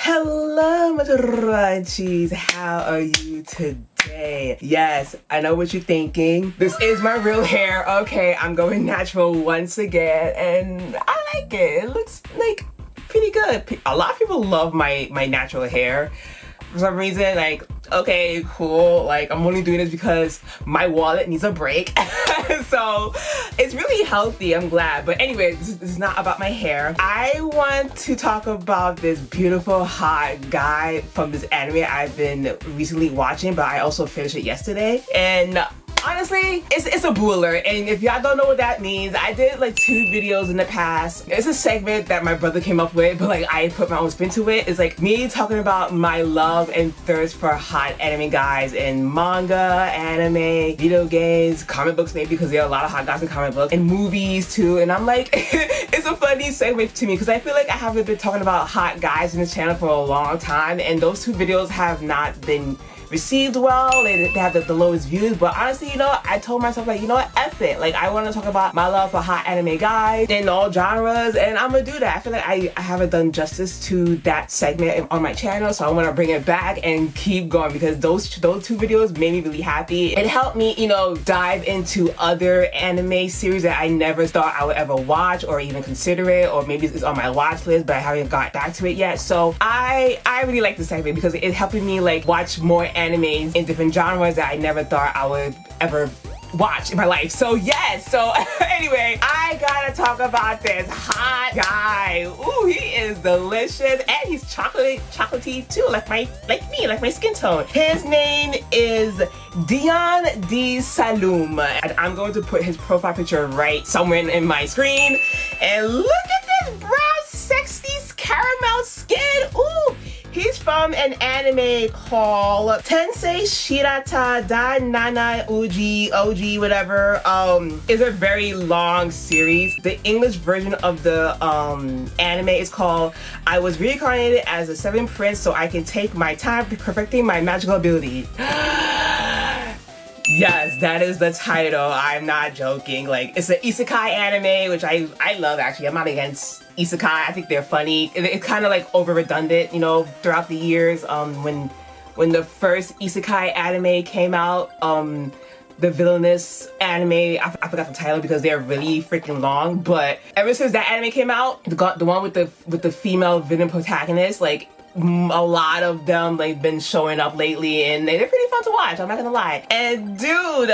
Hello, my Ranchies. How are you today? Yes, I know what you're thinking. This is my real hair. Okay, I'm going natural once again, and I like it. It looks like pretty good. A lot of people love my natural hair. For some reason, like, okay, cool. Like, I'm only doing this because my wallet needs a break. So it's really healthy, I'm glad. But anyway, this is not about my hair. I want to talk about this beautiful hot guy from this anime I've been recently watching, but I also finished it yesterday. And honestly, it's a booler, and if y'all don't know what that means, I did like 2 videos in the past. It's a segment that my brother came up with, but like I put my own spin to it. It's like me talking about my love and thirst for hot anime guys in manga, anime, video games, comic books maybe, because there are a lot of hot guys in comic books, and movies too. And I'm like, it's a funny segment to me because I feel like I haven't been talking about hot guys in this channel for a long time, and those 2 videos have not been received well. They have the lowest views, but honestly, you know, I told myself, like, you know what, F it. Like, I want to talk about my love for hot anime guys in all genres, and I'm gonna do that. I feel like I haven't done justice to that segment on my channel, so I want to bring it back and keep going because those 2 videos made me really happy. It helped me, you know, dive into other anime series that I never thought I would ever watch or even consider it, or maybe it's on my watch list, but I haven't got back to it yet. So I really like this segment because it's helping me like watch more animes in different genres that I never thought I would ever watch in my life. So yes, so anyway, I gotta talk about this hot guy. Ooh, he is delicious, and he's chocolatey too, like me, like my skin tone. His name is Dian de Saloum, and I'm going to put his profile picture right somewhere in my screen. And look at this brown, sexy caramel skin. Ooh. He's from an anime called Tensei Shirata Da Nana Uji, whatever. It's a very long series. The English version of the anime is called I Was Reincarnated as a 7th Prince So I Can Take My Time Perfecting My Magical Ability. Yes, that is the title. I'm not joking. Like, it's an isekai anime, which I love actually. I'm not against isekai. I think they're funny. It's kind of like over redundant, you know, throughout the years. When the first isekai anime came out, the villainous anime, I forgot the title because they're really freaking long. But ever since that anime came out, the one with the female villain protagonist, like, a lot of them like been showing up lately, and they're pretty fun to watch, I'm not gonna lie. And dude,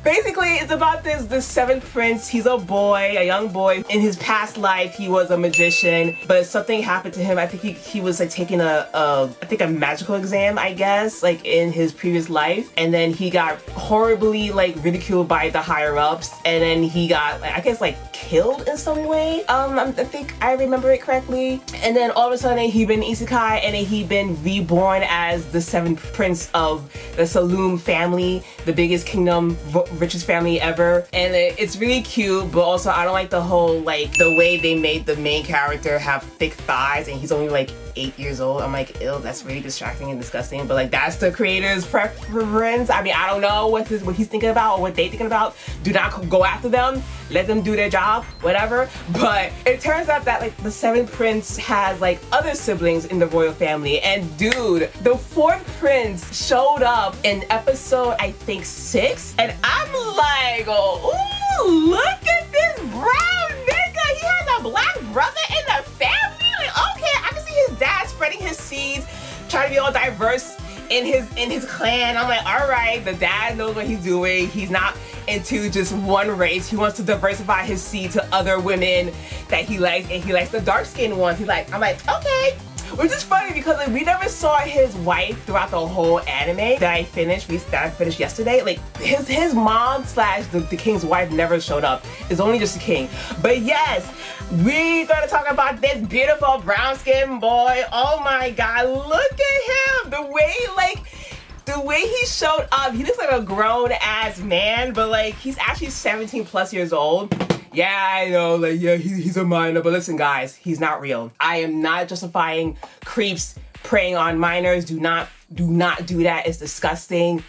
basically it's about this 7th prince. He's a boy, a young boy. In his past life he was a magician, but something happened to him. I think he was like taking a magical exam, I guess, like in his previous life, and then he got horribly like ridiculed by the higher ups, and then he got, I guess, like killed in some way. I think I remember it correctly. And then all of a sudden he been isekai, and then he been reborn as the 7th prince of the Saloum family, the biggest kingdom, richest family ever. And it's really cute, but also I don't like the whole, like, the way they made the main character have thick thighs and he's only like 8 years old. I'm like, ew, that's really distracting and disgusting, but like that's the creator's preference. I mean, I don't know what he's thinking about or what they thinking about. Do not go after them. Let them do their job, whatever. But it turns out that like the 7th prince has like other siblings in the royal family, and dude, the 4th prince showed up in episode, I think, 6, and I'm like, oh, ooh, look at this brown nigga. He has a black brother in the family. Like, okay, I can see his dad spreading his seeds, trying to be all diverse in his clan. I'm like, all right, the dad knows what he's doing. He's not into just one race. He wants to diversify his seed to other women that he likes, and he likes the dark-skinned ones. I'm like, okay. Which is funny because like, we never saw his wife throughout the whole anime that I finished yesterday. Like, his mom slash the king's wife never showed up. It's only just the king. But yes, we're gonna talk about this beautiful brown skinned boy. Oh my god, look at him! The way he showed up, he looks like a grown ass man, but like he's actually 17 plus years old. Yeah, I know, like, yeah, he's a minor, but listen guys, he's not real. I am not justifying creeps preying on minors. Do not do that. It's disgusting.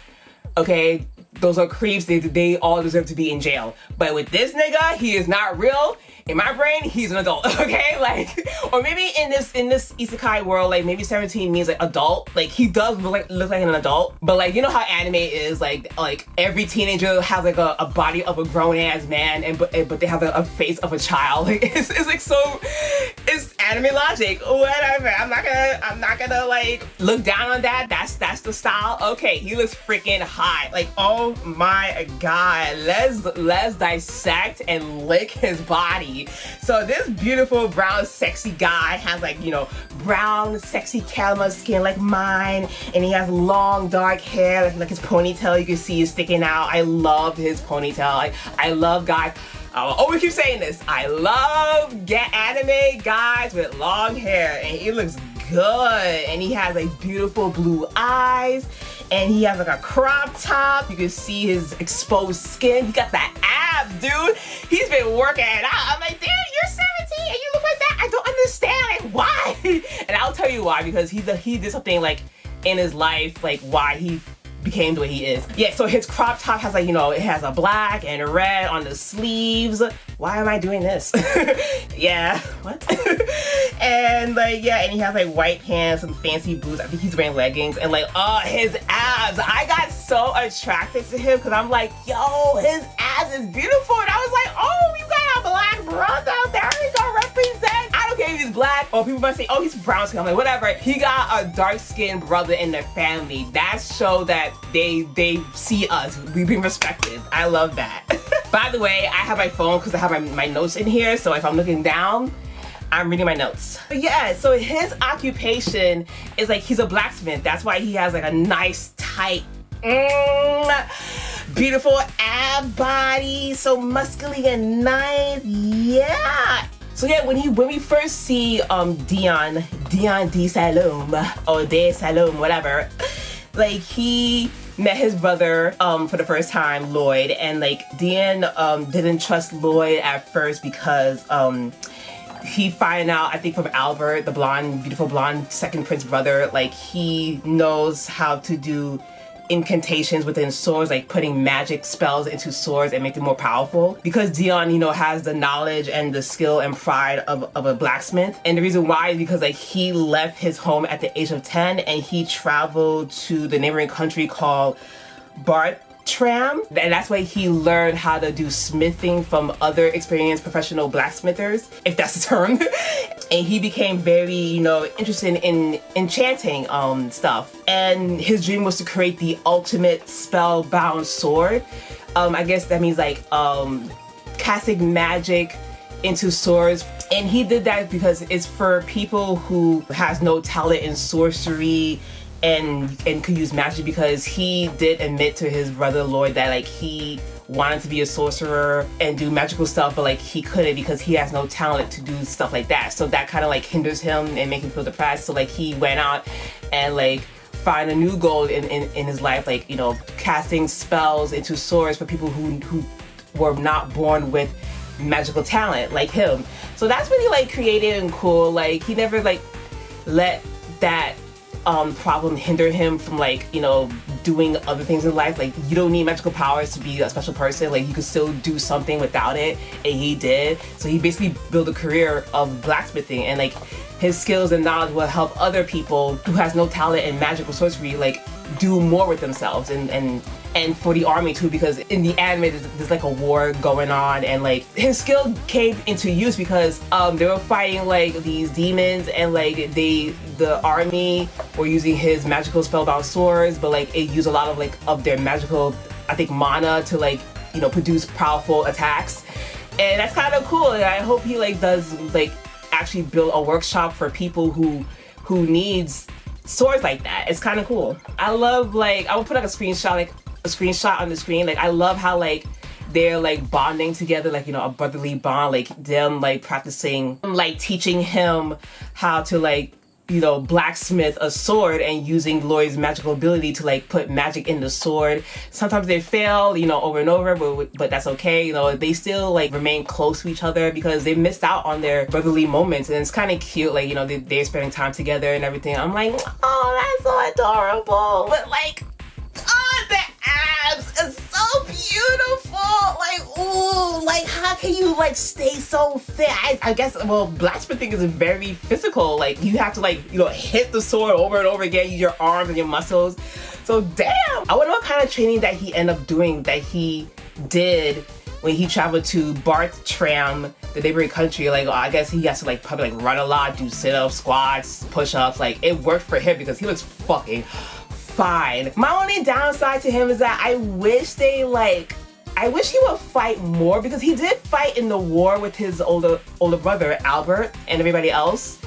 Okay, those are creeps. They all deserve to be in jail. But with this nigga, he is not real. in my brain, he's an adult, okay? Like, or maybe in this isekai world, like maybe 17 means like adult. Like he does look like an adult, but like, you know how anime is, like every teenager has like a body of a grown ass man, but they have a face of a child. Like it's like so, it's anime logic. Whatever. I'm not gonna like look down on that. That's the style. Okay, he looks freaking hot. Like, oh my god, let's dissect and lick his body. So this beautiful brown sexy guy has like, you know, brown sexy caramel skin like mine, and he has long dark hair, like his ponytail you can see is sticking out. I love his ponytail. I love guys. I'll always keep saying this. I love anime guys with long hair, and he looks good, and he has like beautiful blue eyes, and he has like a crop top. You can see his exposed skin. He got that abs, dude. He's been working it out. I'm like, dude, you're 17 and you look like that. I don't understand, like, why? And I'll tell you why, because he did something like in his life, like why he became the way he is. Yeah, so his crop top has like, you know, it has a black and a red on the sleeves. Why am I doing this? Yeah, what? And like, yeah, and he has like white pants and fancy boots. I think he's wearing leggings, and like, oh, his abs. I got so attracted to him because I'm like, yo, his abs is beautiful. And I was like, oh, you got a black brother. There you go, represent. I don't care if he's black, or people might say, oh, he's brown skin. I'm like, whatever. He got a dark-skinned brother in their family. That show that they see us. We've been respected. I love that. By the way, I have my phone because I have my notes in here, so if I'm looking down, I'm reading my notes. But yeah, so his occupation is like he's a blacksmith. That's why he has like a nice, tight, beautiful ab body, so muscly and nice. Yeah. So yeah, when we first see Dian de Saloum, or de Saloum, whatever, like he met his brother for the first time, Lloyd, and like Dian didn't trust Lloyd at first because he find out, I think, from Albert, the blonde, beautiful blonde second prince brother, like he knows how to do incantations within swords, like putting magic spells into swords and make them more powerful. Because Dian, you know, has the knowledge and the skill and pride of a blacksmith. And the reason why is because like he left his home at the age of 10 and he traveled to the neighboring country called Bartram, and that's why he learned how to do smithing from other experienced professional blacksmithers, if that's the term. And he became very, you know, interested in enchanting stuff. And his dream was to create the ultimate spellbound sword. I guess that means like casting magic into swords. And he did that because it's for people who has no talent in sorcery and could use magic, because he did admit to his brother Lloyd that like he wanted to be a sorcerer and do magical stuff, but like he couldn't because he has no talent to do stuff like that. So that kind of like hinders him and make him feel depressed. So like he went out and like find a new goal in his life, like, you know, casting spells into swords for people who were not born with magical talent like him. So that's really like creative and cool. Like he never like let that problem hinder him from like, you know, doing other things in life. Like you don't need magical powers to be a special person. Like you could still do something without it, and he did. So he basically built a career of blacksmithing, and like his skills and knowledge will help other people who has no talent in magical sorcery like do more with themselves, and for the army too, because in the anime there's like a war going on, and like his skill came into use because they were fighting like these demons, and like the army were using his magical spellbound swords, but like it used a lot of like of their magical, I think, mana to like, you know, produce powerful attacks. And that's kind of cool. And I hope he like does like actually build a workshop for people who needs swords like that. It's kind of cool. I love, like, I will put like a screenshot on the screen. Like I love how like they're like bonding together, like, you know, a brotherly bond, like them like practicing, like teaching him how to like, you know, blacksmith a sword and using Lloyd's magical ability to like put magic in the sword. Sometimes they fail, you know, over and over, but that's okay. You know, they still like remain close to each other because they missed out on their brotherly moments, and it's kind of cute. Like, you know, they're spending time together and everything. I'm like, oh, that's so adorable. But like, oh, the abs is so beautiful. Like, like, ooh, like how can you like stay so fit? I guess, well, blacksmithing is very physical. Like you have to like, you know, hit the sword over and over again, use your arms and your muscles. So damn, I wonder what kind of training that he ended up doing, that he did when he traveled to Bartram, the neighboring country. Like, I guess he has to like probably like run a lot, do sit-ups, squats, push-ups. Like it worked for him because he looks fucking fine. My only downside to him is that I wish he would fight more, because he did fight in the war with his older brother Albert and everybody else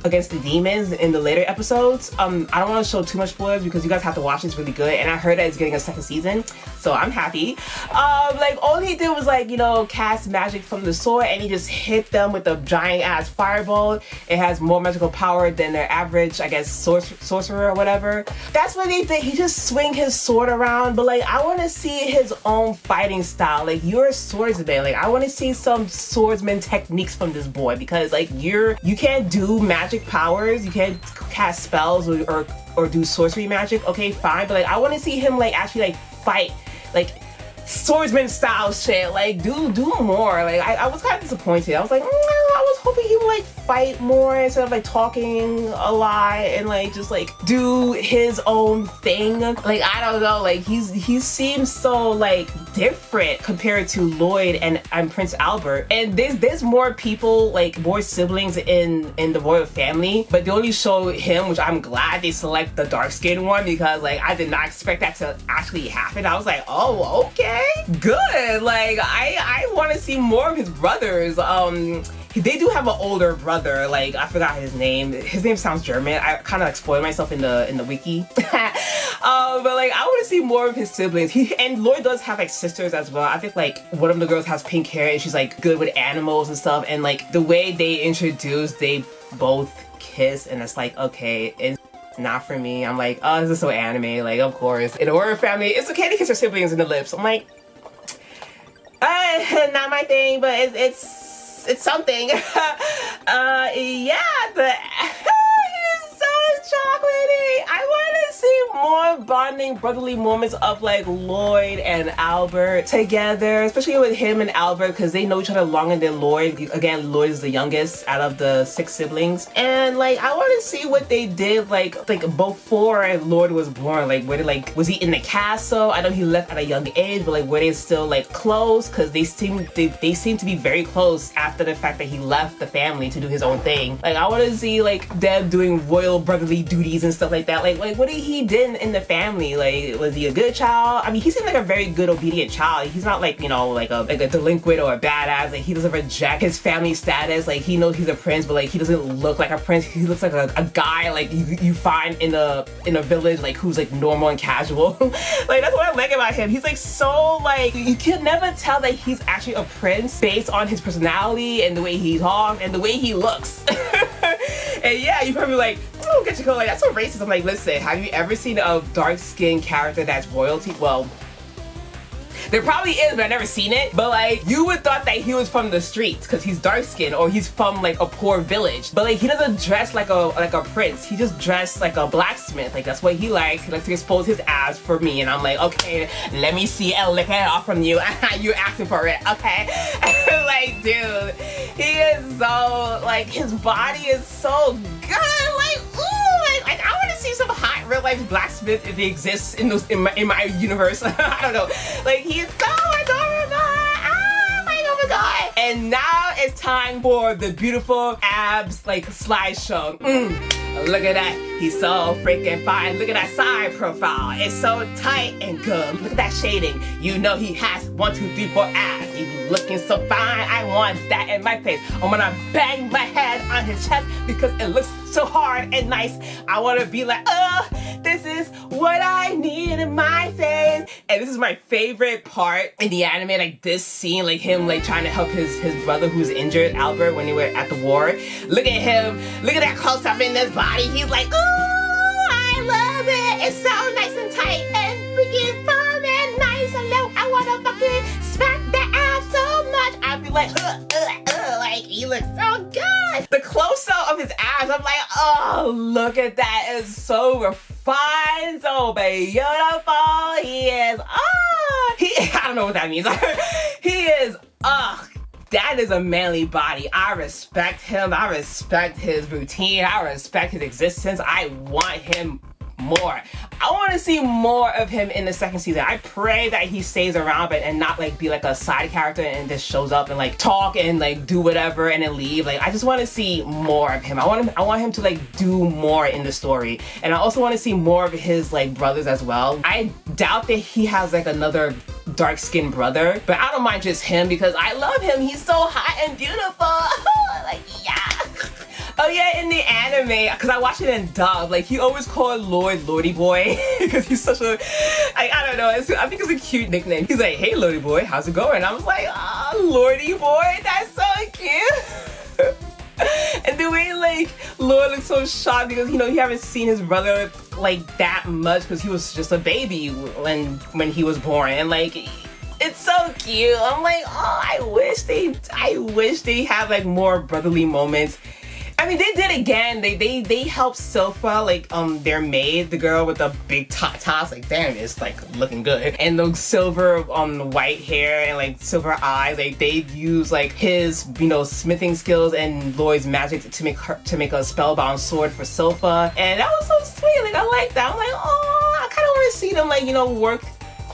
against the demons in the later episodes. I don't want to show too much spoilers because you guys have to watch. It's really good, and I heard that it's getting a second season, so I'm happy. Like all he did was like, you know, cast magic from the sword, and he just hit them with a giant ass fireball. It has more magical power than their average, I guess, sorcerer or whatever. That's what they did. He just swing his sword around, but like I want to see his own fighting style. Like you're a swordsman. Like I want to see some swordsman techniques from this boy, because like you can't do magic powers, you can't cast spells or do sorcery magic. Okay, fine, but like I want to see him like actually like fight like swordsman style shit. Like do more. Like I was kind of disappointed. I was like, I was hoping he would like fight more instead of like talking a lot and like just like do his own thing. Like I don't know, like he seems so like different compared to Lloyd and Prince Albert. And there's more people, like more siblings in the royal family, but they only show him, which I'm glad they select the dark skinned one, because like I did not expect that to actually happen. I was like, oh, okay, good. Like I want to see more of his brothers. They do have an older brother, like I forgot his name. His name sounds German. I kind of like spoiled myself in the wiki. But like I want to see more of his siblings. And Lloyd does have like sisters as well. I think like one of the girls has pink hair and she's like good with animals and stuff. And like the way they introduce, they both kiss, and it's like, okay, it's not for me. I'm like, oh, this is so anime. Like of course, in a royal family, it's okay to kiss your siblings in the lips. I'm like, not my thing, but it's something. Yeah, but he's so chocolatey. I want to see more bonding brotherly moments of like Lloyd and Albert together, especially with him and Albert, because they know each other longer than Lloyd. Again, Lloyd is the youngest out of the 6 siblings, and like I want to see what they did like before Lloyd was born. Like where was he in the castle? I know he left at a young age, but like were they still like close? Because they seem to be very close after the fact that he left the family to do his own thing. Like I want to see like them doing royal brotherly duties and stuff like that. Like what did he did in the family? Like was he a good child? I mean, he seemed like a very good obedient child. He's not like, you know, like a delinquent or a badass. Like he doesn't reject his family status. Like he knows he's a prince, but like he doesn't look like a prince. He looks like a guy like you find in a village, like who's like normal and casual. Like that's what I like about him. He's like so like you can never tell that he's actually a prince based on his personality and the way he talks and the way he looks. And yeah, you probably like, oh, get your coat, like that's so racist. I'm like, listen, have you ever seen a dark-skinned character that's royalty? Well, there probably is, but I've never seen it. But like, you would thought that he was from the streets because he's dark-skinned, or he's from like a poor village. But like, he doesn't dress like a prince. He just dressed like a blacksmith. Like that's what he likes. He likes to expose his abs for me, and I'm like, okay, let me see and lick it off from you. You're asking for it, okay? Like, dude, he is so like, his body is so good. Like, ooh, like I want to see some hot real life blacksmith if he exists in my universe. I don't know. Like he's so adorable. Oh my god. And now it's time for the beautiful abs like slideshow. Look at that. He's so freaking fine. Look at that side profile. It's so tight and good. Look at that shading. You know he has 1, 2, 3, 4 abs. He's looking so fine. I want that in my face. I'm gonna bang my head on his chest because it looks so hard and nice. I wanna be like, this is what I need in my face. And this is my favorite part in the anime, like this scene, like him like trying to help his brother who's injured, Albert, when they were at the war. Look at him. Look at that close up in this body. He's like, ooh, I love it. It's so nice and tight and freaking firm and nice. I wanna fucking smack that ass so much. I'd be like, like he looks so good. The close-up of his abs, I'm like, oh, look at that. It's so refined, so beautiful. He is, I don't know what that means. He is, that is a manly body. I respect him. I respect his routine. I respect his existence. I want him more. I want to see more of him in the second season. I pray that he stays around, but and not like be like a side character and just shows up and like talk and like do whatever and then leave. Like, I just want to see more of him. I want him to like do more in the story. And I also want to see more of his like brothers as well. I doubt that he has like another dark-skinned brother, but I don't mind just him because I love him. He's so hot and beautiful. Like, yeah. Oh yeah, in the anime, because I watched it in dub, like he always called Lloyd Lordy Boy because he's such a, I don't know, I think it's a cute nickname. He's like, hey Lordy Boy, how's it going? I was like, oh, Lordy Boy, that's so cute. And the way like Lloyd looks so shocked because, you know, he haven't seen his brother like that much because he was just a baby when he was born, and like, it's so cute. I'm like, oh, I wish they have like more brotherly moments. I mean, they did again. They helped Silpha, like their maid, the girl with the big tots, like damn, it's like looking good, and the silver white hair and like silver eyes. Like they use like his, you know, smithing skills and Lloyd's magic to make a spellbound sword for Silpha, and that was so sweet. Like I like that. I'm like, oh, I kind of want to see them like, you know,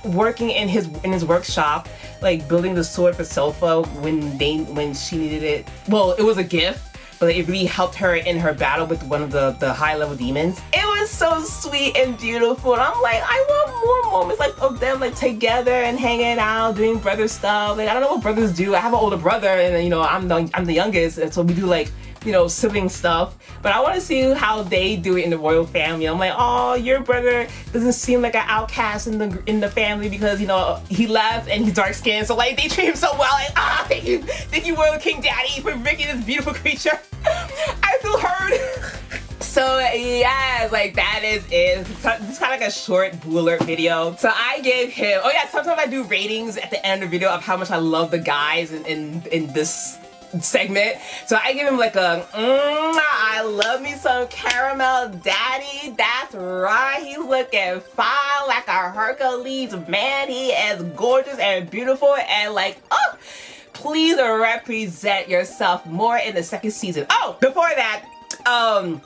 working in his workshop, like building the sword for Silpha when she needed it. Well, it was a gift, but it really helped her in her battle with one of the high-level demons. It was so sweet and beautiful, and I'm like, I want more moments like of them like together and hanging out, doing brother stuff. Like, I don't know what brothers do. I have an older brother, and you know, I'm the youngest, and so we do like, you know, sibling stuff. But I want to see how they do it in the royal family. I'm like, oh, your brother doesn't seem like an outcast in the family because, you know, he left and he's dark skinned. So like, they treat him so well. Like, thank you, Royal King Daddy, for making this beautiful creature. I feel heard. So yeah, like that is it. It's kind of like a short Boo Alert video. So I gave him, oh yeah, sometimes I do ratings at the end of the video of how much I love the guys in this segment. So I give him like a I love me some caramel daddy. That's right, he's looking fine like a Hercules man. He is gorgeous and beautiful, and like, oh, please represent yourself more in the second season. Oh, before that,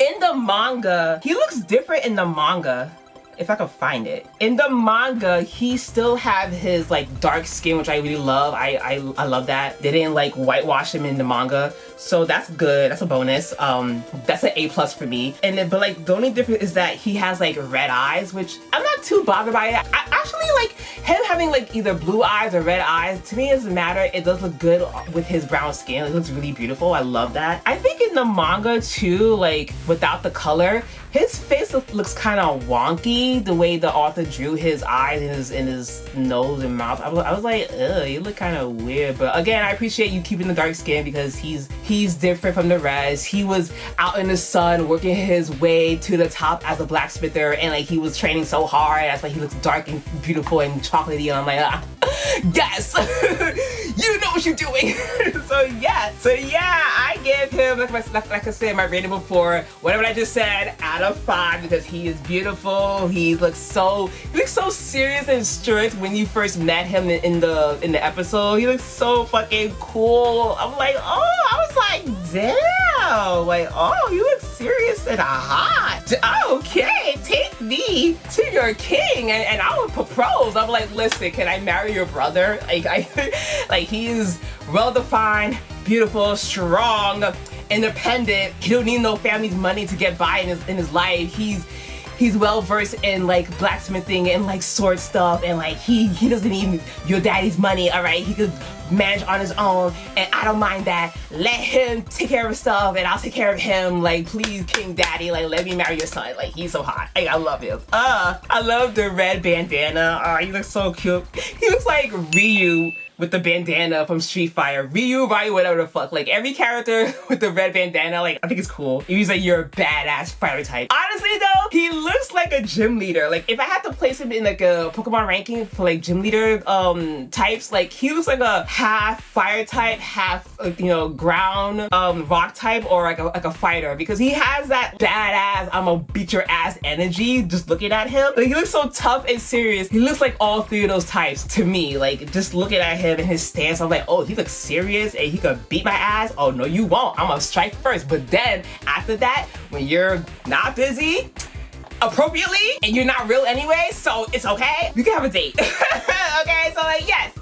in the manga, he looks different in the manga. If I could find it. In the manga, he still have his like dark skin, which I really love. I love that. They didn't like whitewash him in the manga. So that's good. That's a bonus. That's an A+ for me. And then, but like the only difference is that he has like red eyes, which I'm not too bothered by it. I actually like him having like either blue eyes or red eyes. To me, it doesn't matter. It does look good with his brown skin. It looks really beautiful. I love that. I think in the manga too, like without the color, his face looks kind of wonky, the way the author drew his eyes and his nose and mouth. I was like, ugh, you look kind of weird. But again, I appreciate you keeping the dark skin because he's different from the rest. He was out in the sun working his way to the top as a blacksmither, and like he was training so hard. That's why he looks dark and beautiful and chocolatey. And I'm like, yes, you know what you're doing. So yeah, I give him, like I said, my rating before, whatever I just said, out of 5 because he is beautiful. He looks so serious and strict when you first met him in the episode. He looks so fucking cool. I'm like, oh, I was like, damn, like, oh, you look serious and hot. Okay, take me to your king and I will propose. I'm like, listen, can I marry your brother? Like he's well-defined, beautiful, strong, independent. He don't need no family's money to get by in his life. He's well versed in like blacksmithing and like sword stuff, and like he doesn't need your daddy's money. All right, he could manage on his own, and I don't mind that. Let him take care of his stuff, and I'll take care of him. Like, please, King Daddy, like let me marry your son. Like, he's so hot. Like, I love him. I love the red bandana. He looks so cute. He looks like Ryu with the bandana from Street Fighter. Ryu, whatever the fuck. Like every character with the red bandana, like I think it's cool. It means like you're a badass fighter type. Honestly though, he looks like a gym leader. Like if I had to place him in like a Pokemon ranking for like gym leader types, like he looks like a half fire type, half you know, ground rock type, or like a fighter, because he has that badass I'm gonna beat your ass energy just looking at him. Like he looks so tough and serious. He looks like all three of those types to me. Like just looking at him and his stance, I'm like, oh, he looks serious and he could beat my ass. Oh no, you won't. I'm gonna strike first. But then after that, when you're not busy appropriately and you're not real anyway, so it's okay. You can have a date. Okay, so like yes.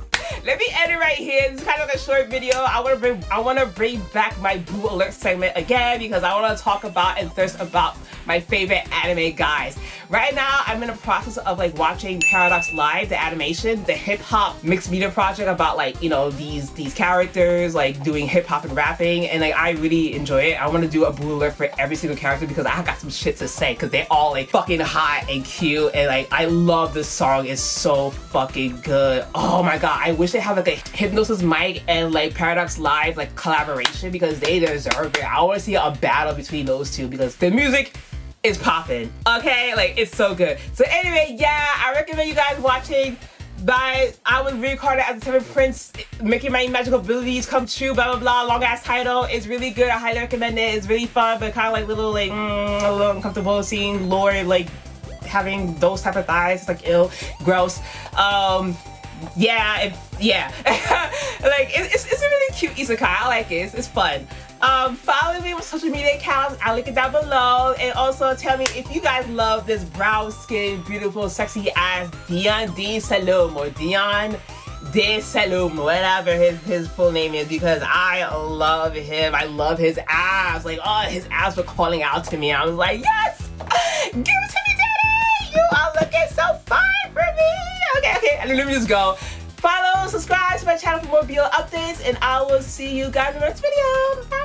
Let me end it right here. This is kind of like a short video. I want to bring back my Boo Alert segment again because I want to talk about and thirst about my favorite anime guys. Right now, I'm in the process of like watching Paradox Live, the animation, the hip hop mixed media project about like, you know, these characters like doing hip hop and rapping, and like I really enjoy it. I want to do a Boo Alert for every single character because I got some shit to say because they're all like fucking hot and cute, and like I love this song. It's so fucking good. Oh my god, I wish they have like a Hypnosis Mic and like Paradox Live like collaboration because they deserve it. I want to see a battle between those two because the music is popping. Okay, like it's so good. So anyway, yeah, I recommend you guys watching I was reincarnated as the Seventh Prince, making my magical abilities come true, blah blah blah, long ass title. It's really good. I highly recommend it. It's really fun, but kind of like a little uncomfortable seeing Lord like having those type of thighs. It's like ill, gross. Yeah, like it's a really cute isekai. I like it. It's fun. Follow me with social media accounts. I'll link it down below. And also tell me if you guys love this brown skin, beautiful, sexy ass Dian de Saloum, or Dian de Saloum, whatever his full name is, because I love him. I love his abs. Like, oh, his abs were calling out to me. I was like, yes! Give it to me, daddy! You are looking so fine for me! Okay, and let me just go. Follow, subscribe to my channel for more BL updates, and I will see you guys in the next video. Bye.